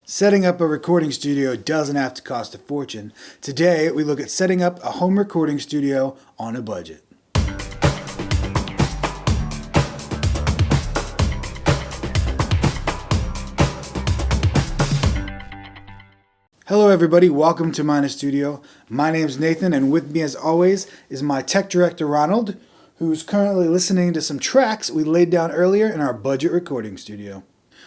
Setting up a recording studio doesn't have to cost a fortune. Today, we look at setting up a home recording studio on a budget. Hello everybody, welcome to Mina Studio. My name is Nathan, and with me as always is my tech director Ronald, who's currently listening to some tracks we laid down earlier in our budget recording studio.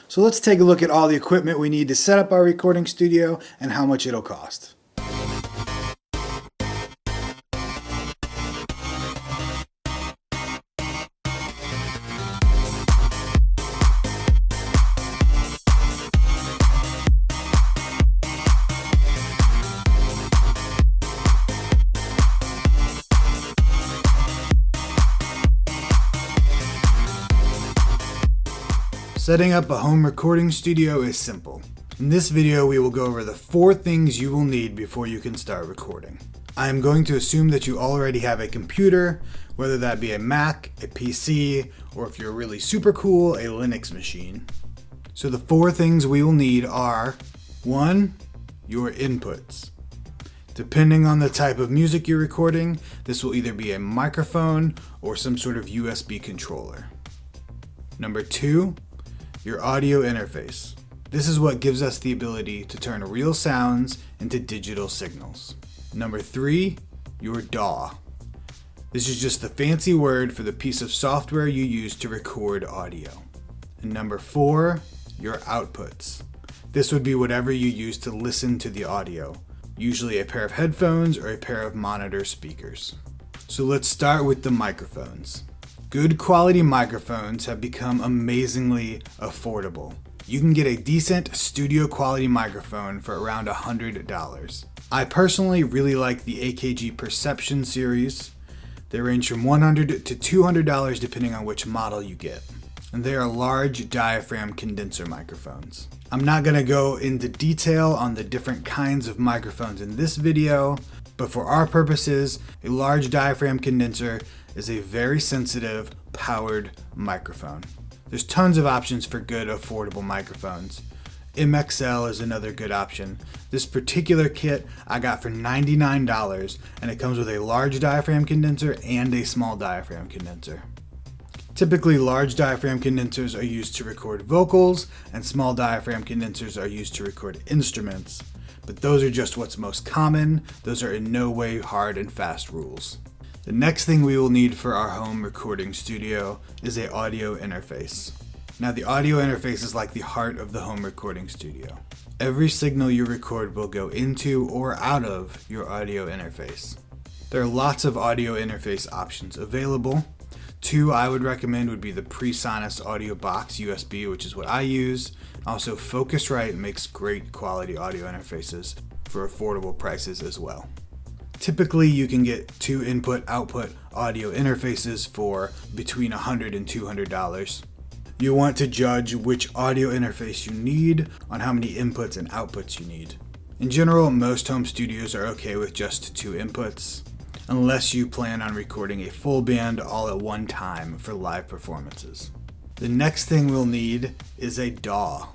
So let's take a look at all the equipment we need to set up our recording studio and how much it'll cost. Setting up a home recording studio is simple. In this video, we will go over the 4 things you will need before you can start recording. I am going to assume that you already have a computer, whether that be a Mac, a PC, or if you're really super cool, a Linux machine. So the 4 things we will need are 1. Your inputs. Depending on the type of music you're recording, this will either be a microphone or some sort of USB controller. Number 2. Your audio interface. This is what gives us the ability to turn real sounds into digital signals. Number 3, your DAW. This is just the fancy word for the piece of software you use to record audio. And number 4, your outputs. This would be whatever you use to listen to the audio, usually a pair of headphones or a pair of monitor speakers. So let's start with the microphones. Good quality microphones have become amazingly affordable. You can get a decent studio quality microphone for around $100. I personally really like the AKG Perception series. They range from $100 to $200 depending on which model you get. And they are large diaphragm condenser microphones. I'm not going to go into detail on the different kinds of microphones in this video, but for our purposes, a large diaphragm condenser is a very sensitive, powered microphone. There's tons of options for good, affordable microphones. MXL is another good option. This particular kit I got for $99, and it comes with a large diaphragm condenser and a small diaphragm condenser. Typically, large diaphragm condensers are used to record vocals, and small diaphragm condensers are used to record instruments. But those are just what's most common. Those are in no way hard and fast rules. The next thing we will need for our home recording studio is an audio interface. Now, the audio interface is like the heart of the home recording studio. Every signal you record will go into or out of your audio interface. There are lots of audio interface options available. 2 I would recommend would be the PreSonus Audio Box USB, which is what I use. Also, Focusrite makes great quality audio interfaces for affordable prices as well. Typically, you can get 2 input-output audio interfaces for between $100 and $200. You want to judge which audio interface you need on how many inputs and outputs you need. In general, most home studios are okay with just 2 inputs, unless you plan on recording a full band all at one time for live performances. The next thing we'll need is a DAW.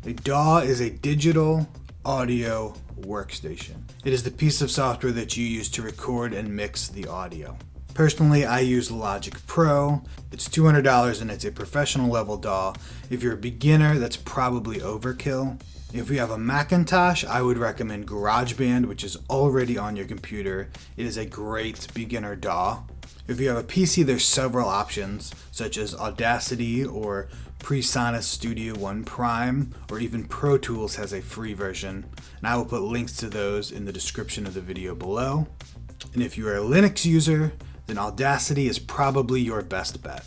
A DAW is a digital audio workstation. It is the piece of software that you use to record and mix the audio. Personally, I use Logic Pro. It's $200 and it's a professional level DAW. If you're a beginner, that's probably overkill. If you have a Macintosh, I would recommend Garageband, which is already on your computer. It is a great beginner DAW. If you have a PC, there's several options, such as Audacity or PreSonus Studio One Prime, or even Pro Tools has a free version, and I will put links to those in the description of the video below. And if you are a Linux user, then Audacity is probably your best bet.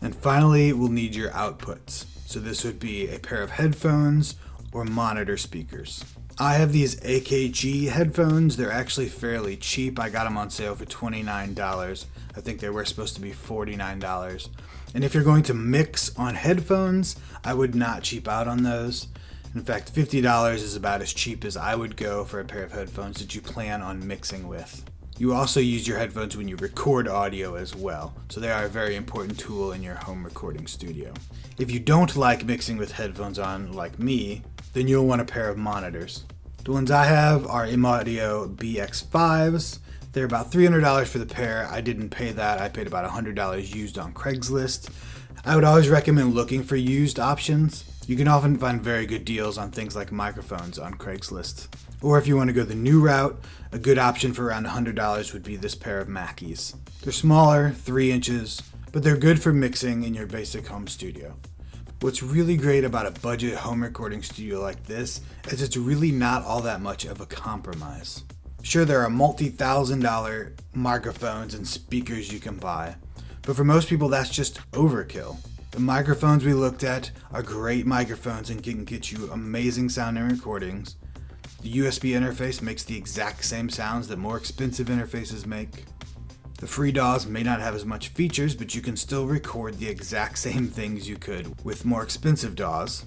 And finally, we'll need your outputs. So this would be a pair of headphones or monitor speakers. I have these AKG headphones. They're actually fairly cheap. I got them on sale for $29. I think they were supposed to be $49. And if you're going to mix on headphones, I would not cheap out on those. In fact, $50 is about as cheap as I would go for a pair of headphones that you plan on mixing with. You also use your headphones when you record audio as well, so they are a very important tool in your home recording studio. If you don't like mixing with headphones on, like me, then you'll want a pair of monitors. The ones I have are Audio BX5s. They're about $300 for the pair. I didn't pay that. I paid about $100 used on Craigslist. I would always recommend looking for used options. You can often find very good deals on things like microphones on Craigslist. Or if you want to go the new route, a good option for around $100 would be this pair of Mackies. They're smaller, 3 inches, but they're good for mixing in your basic home studio. What's really great about a budget home recording studio like this is it's really not all that much of a compromise. Sure, there are multi-$1,000 microphones and speakers you can buy, but for most people that's just overkill. The microphones we looked at are great microphones and can get you amazing sounding recordings. The USB interface makes the exact same sounds that more expensive interfaces make. The free DAWs may not have as much features, but you can still record the exact same things you could with more expensive DAWs.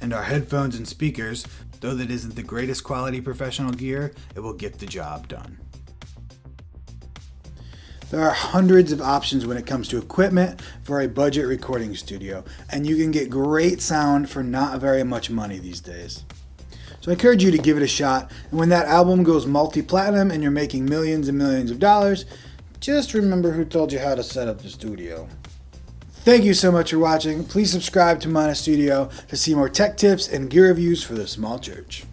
And our headphones and speakers, though that isn't the greatest quality professional gear, it will get the job done. There are hundreds of options when it comes to equipment for a budget recording studio, and you can get great sound for not very much money these days. So I encourage you to give it a shot, and when that album goes multi-platinum and you're making millions and millions of dollars, just remember who told you how to set up the studio. Thank you so much for watching. Please subscribe to Mina Studio to see more tech tips and gear reviews for the small church.